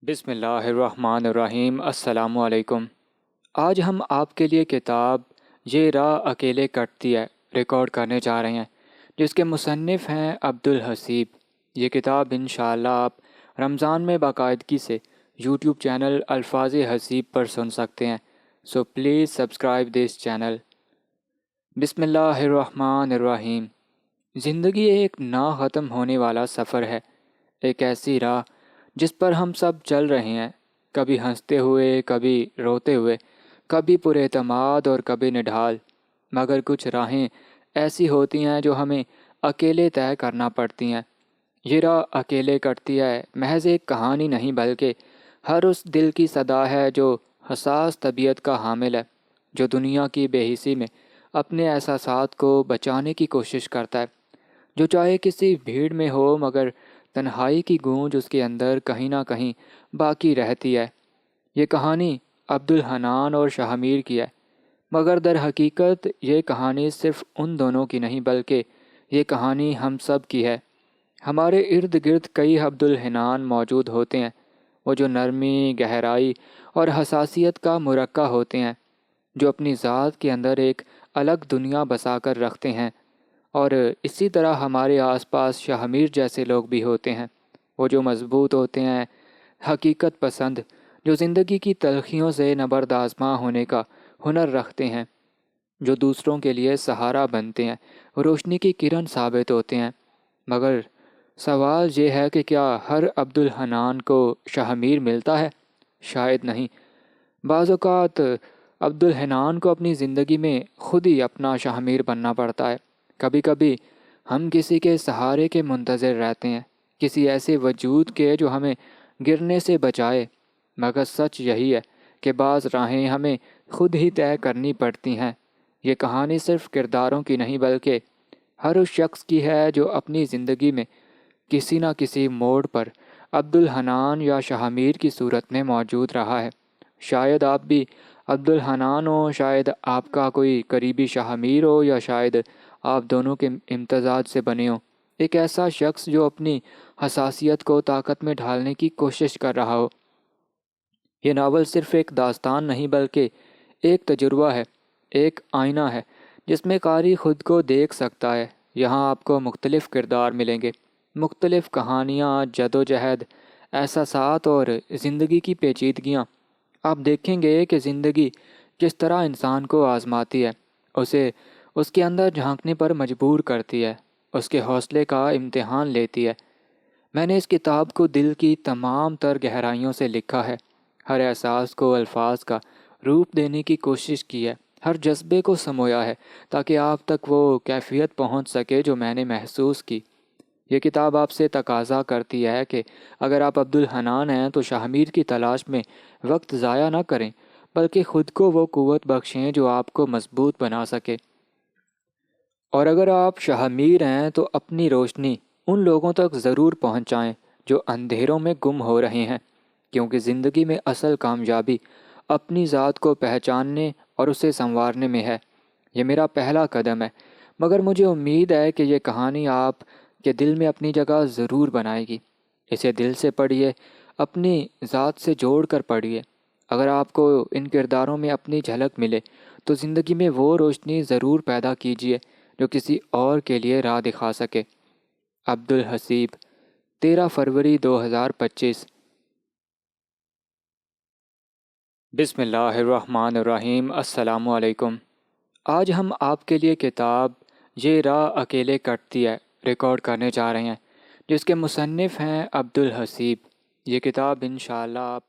بسم اللہ الرحمن الرحیم۔ السلام علیکم۔ آج ہم آپ کے لیے کتاب یہ راہ اکیلے کٹتی ہے ریکارڈ کرنے جا رہے ہیں، جس کے مصنف ہیں عبدالحسیب۔ یہ کتاب انشاءاللہ آپ رمضان میں باقاعدگی سے یوٹیوب چینل الفاظ حسیب پر سن سکتے ہیں، so please subscribe this channel. بسم اللہ الرحمن الرحیم۔ زندگی ایک نا ختم ہونے والا سفر ہے، ایک ایسی راہ جس پر ہم سب چل رہے ہیں، کبھی ہنستے ہوئے، کبھی روتے ہوئے، کبھی پر اعتماد اور کبھی نڈھال، مگر کچھ راہیں ایسی ہوتی ہیں جو ہمیں اکیلے طے کرنا پڑتی ہیں۔ یہ راہ اکیلے کٹتی ہے محض ایک کہانی نہیں، بلکہ ہر اس دل کی صدا ہے جو حساس طبیعت کا حامل ہے، جو دنیا کی بے حسی میں اپنے احساسات کو بچانے کی کوشش کرتا ہے، جو چاہے کسی بھیڑ میں ہو مگر تنہائی کی گونج اس کے اندر کہیں نہ کہیں باقی رہتی ہے۔ یہ کہانی عبدالحنان اور شاہ کی ہے، مگر در حقیقت یہ کہانی صرف ان دونوں کی نہیں، بلکہ یہ کہانی ہم سب کی ہے۔ ہمارے ارد گرد کئی عبدالحنان موجود ہوتے ہیں، وہ جو نرمی، گہرائی اور حساسیت کا مرکہ ہوتے ہیں، جو اپنی ذات کے اندر ایک الگ دنیا بسا کر رکھتے ہیں۔ اور اسی طرح ہمارے آس پاس شاہ جیسے لوگ بھی ہوتے ہیں، وہ جو مضبوط ہوتے ہیں، حقیقت پسند، جو زندگی کی تلخیوں سے نبرد آزما ہونے کا ہنر رکھتے ہیں، جو دوسروں کے لیے سہارا بنتے ہیں، روشنی کی کرن ثابت ہوتے ہیں۔ مگر سوال یہ ہے کہ کیا ہر عبدالحنان کو شاہ ملتا ہے؟ شاید نہیں۔ بعض اوقات عبدالحنان کو اپنی زندگی میں خود ہی اپنا شاہ بننا پڑتا ہے۔ کبھی کبھی ہم کسی کے سہارے کے منتظر رہتے ہیں، کسی ایسے وجود کے جو ہمیں گرنے سے بچائے، مگر سچ یہی ہے کہ بعض راہیں ہمیں خود ہی طے کرنی پڑتی ہیں۔ یہ کہانی صرف کرداروں کی نہیں، بلکہ ہر اس شخص کی ہے جو اپنی زندگی میں کسی نہ کسی موڑ پر عبدالحنان یا شاہ کی صورت میں موجود رہا ہے۔ شاید آپ بھی عبدالحنان ہو، شاید آپ کا کوئی قریبی شاہ ہو، یا شاید آپ دونوں کے امتزاج سے بنے ہوں، ایک ایسا شخص جو اپنی حساسیت کو طاقت میں ڈھالنے کی کوشش کر رہا ہو۔ یہ ناول صرف ایک داستان نہیں، بلکہ ایک تجربہ ہے، ایک آئینہ ہے جس میں قاری خود کو دیکھ سکتا ہے۔ یہاں آپ کو مختلف کردار ملیں گے، مختلف کہانیاں، جدوجہد، احساسات اور زندگی کی پیچیدگیاں۔ آپ دیکھیں گے کہ زندگی کس طرح انسان کو آزماتی ہے، اسے اس کے اندر جھانکنے پر مجبور کرتی ہے، اس کے حوصلے کا امتحان لیتی ہے۔ میں نے اس کتاب کو دل کی تمام تر گہرائیوں سے لکھا ہے، ہر احساس کو الفاظ کا روپ دینے کی کوشش کی ہے، ہر جذبے کو سمویا ہے، تاکہ آپ تک وہ کیفیت پہنچ سکے جو میں نے محسوس کی۔ یہ کتاب آپ سے تقاضا کرتی ہے کہ اگر آپ عبدالحنان ہیں تو شاہ کی تلاش میں وقت ضائع نہ کریں، بلکہ خود کو وہ قوت بخشیں جو آپ کو مضبوط بنا سکے۔ اور اگر آپ شاہ ہیں تو اپنی روشنی ان لوگوں تک ضرور پہنچائیں جو اندھیروں میں گم ہو رہے ہیں، کیونکہ زندگی میں اصل کامیابی اپنی ذات کو پہچاننے اور اسے سنوارنے میں ہے۔ یہ میرا پہلا قدم ہے، مگر مجھے امید ہے کہ یہ کہانی آپ کے دل میں اپنی جگہ ضرور بنائے گی۔ اسے دل سے پڑھیے، اپنی ذات سے جوڑ کر پڑھیے۔ اگر آپ کو ان کرداروں میں اپنی جھلک ملے تو زندگی میں وہ روشنی ضرور پیدا کیجیے جو کسی اور کے لیے راہ دکھا سکے۔ عبدالحسیب، 13 فروری 2025۔ بسم اللہ الرحمن الرحیم۔ السلام علیکم۔ آج ہم آپ کے لیے کتاب یہ راہ اکیلے کٹتی ہے ریکارڈ کرنے جا رہے ہیں، جس کے مصنف ہیں عبدالحسیب۔ یہ کتاب انشاءاللہ آپ